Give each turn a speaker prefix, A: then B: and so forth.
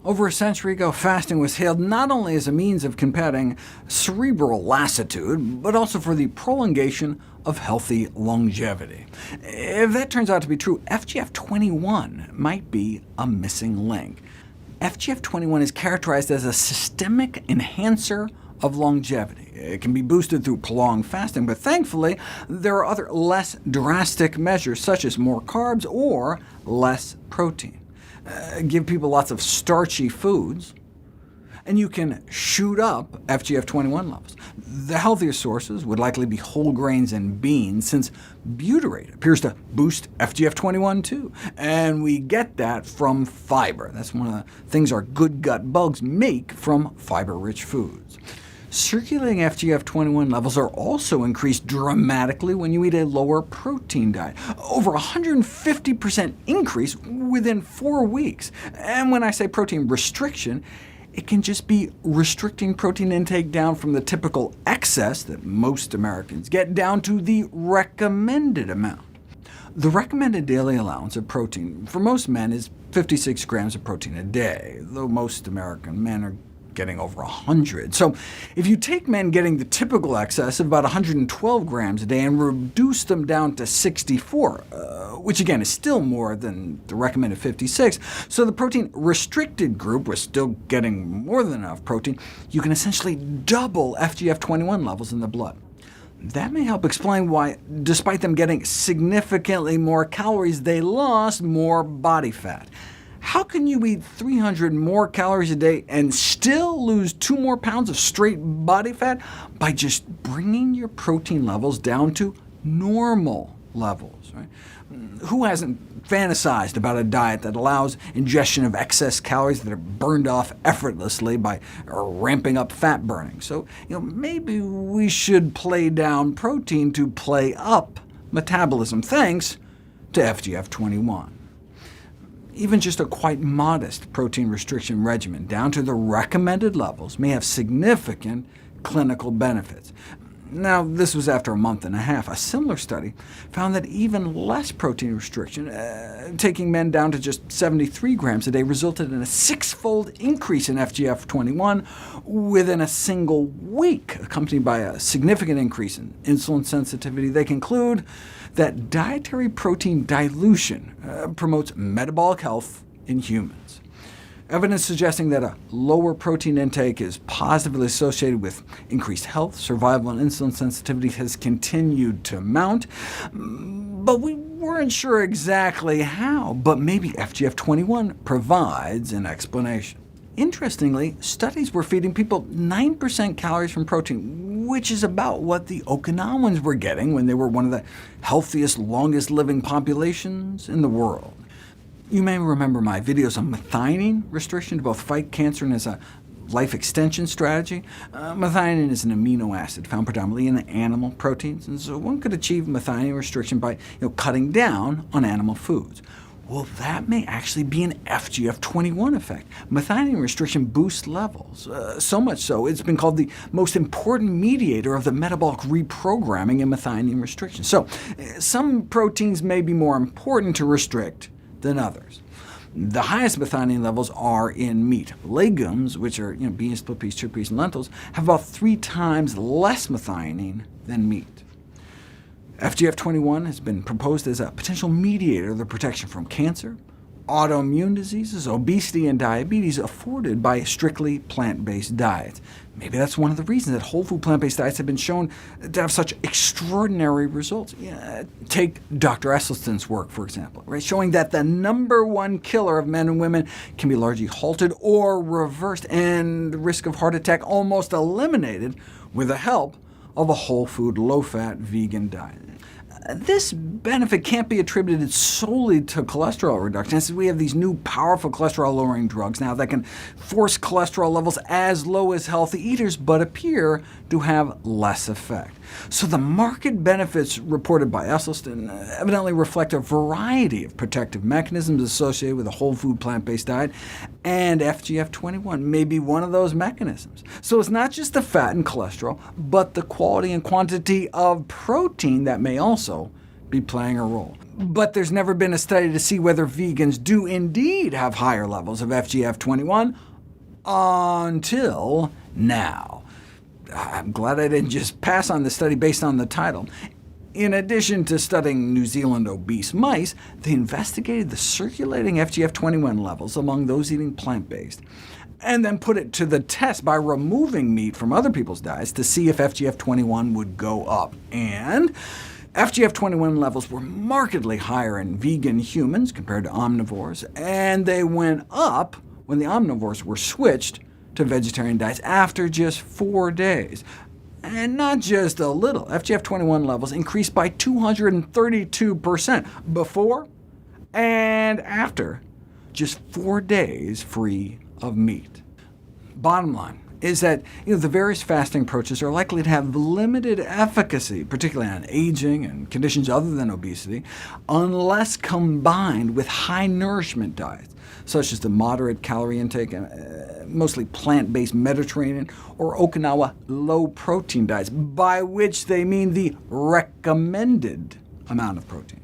A: Over a century ago, fasting was hailed not only as a means of combating cerebral lassitude, but also for the prolongation of healthy longevity. If that turns out to be true, FGF21 might be a missing link. FGF21 is characterized as a systemic enhancer of longevity. It can be boosted through prolonged fasting, but thankfully there are other less drastic measures, such as more carbs or less protein. Give people lots of starchy foods, and you can shoot up FGF21 levels. The healthiest sources would likely be whole grains and beans, since butyrate appears to boost FGF21 too, and we get that from fiber. That's one of the things our good gut bugs make from fiber-rich foods. Circulating FGF21 levels are also increased dramatically when you eat a lower protein diet, over 150% increase within 4 weeks. And when I say protein restriction, it can just be restricting protein intake down from the typical excess that most Americans get down to the recommended amount. The recommended daily allowance of protein for most men is 56 grams of protein a day, though most American men are getting over 100. So if you take men getting the typical excess of about 112 grams a day and reduce them down to 64, which again is still more than the recommended 56, so the protein-restricted group was still getting more than enough protein, you can essentially double FGF21 levels in the blood. That may help explain why, despite them getting significantly more calories, they lost more body fat. How can you eat 300 more calories a day and still lose 2 more pounds of straight body fat? By just bringing your protein levels down to normal levels. Right? Who hasn't fantasized about a diet that allows ingestion of excess calories that are burned off effortlessly by ramping up fat burning? So maybe we should play down protein to play up metabolism, thanks to FGF21. Even just a quite modest protein restriction regimen, down to the recommended levels, may have significant clinical benefits. Now, this was after a month and a half. A similar study found that even less protein restriction, taking men down to just 73 grams a day, resulted in a 6-fold increase in FGF21 within a single week, accompanied by a significant increase in insulin sensitivity. They conclude that dietary protein dilution promotes metabolic health in humans. Evidence suggesting that a lower protein intake is positively associated with increased health, survival, and insulin sensitivity has continued to mount, but we weren't sure exactly how. But maybe FGF21 provides an explanation. Interestingly, studies were feeding people 9% calories from protein, which is about what the Okinawans were getting when they were one of the healthiest, longest-living populations in the world. You may remember my videos on methionine restriction to both fight cancer and as a life extension strategy. Methionine is an amino acid found predominantly in animal proteins, and so one could achieve methionine restriction by cutting down on animal foods. Well, that may actually be an FGF21 effect. Methionine restriction boosts levels, so much so it's been called the most important mediator of the metabolic reprogramming in methionine restriction. So some proteins may be more important to restrict than others. The highest methionine levels are in meat. Legumes, which are beans, split peas, chickpeas, and lentils, have about 3 times less methionine than meat. FGF21 has been proposed as a potential mediator of the protection from cancer, autoimmune diseases, obesity, and diabetes afforded by strictly plant-based diets. Maybe that's one of the reasons that whole food plant-based diets have been shown to have such extraordinary results. Take Dr. Esselstyn's work, for example, showing that the #1 killer of men and women can be largely halted or reversed, and the risk of heart attack almost eliminated with the help of a whole food, low-fat, vegan diet. This benefit can't be attributed solely to cholesterol reduction, since we have these new powerful cholesterol-lowering drugs now that can force cholesterol levels as low as healthy eaters, but appear to have less effect. So the market benefits reported by Esselstyn evidently reflect a variety of protective mechanisms associated with a whole food plant-based diet, and FGF21 may be one of those mechanisms. So it's not just the fat and cholesterol, but the quality and quantity of protein that may also be playing a role. But there's never been a study to see whether vegans do indeed have higher levels of FGF21 until now. I'm glad I didn't just pass on the study based on the title. In addition to studying New Zealand obese mice, they investigated the circulating FGF21 levels among those eating plant-based, and then put it to the test by removing meat from other people's diets to see if FGF21 would go up. And FGF21 levels were markedly higher in vegan humans compared to omnivores, and they went up when the omnivores were switched to vegetarian diets after just 4 days. And not just a little. FGF21 levels increased by 232% before and after just 4 days free of meat. Bottom line is that the various fasting approaches are likely to have limited efficacy, particularly on aging and conditions other than obesity, unless combined with high-nourishment diets, such as the moderate calorie intake, mostly plant-based Mediterranean or Okinawa low-protein diets, by which they mean the recommended amount of protein.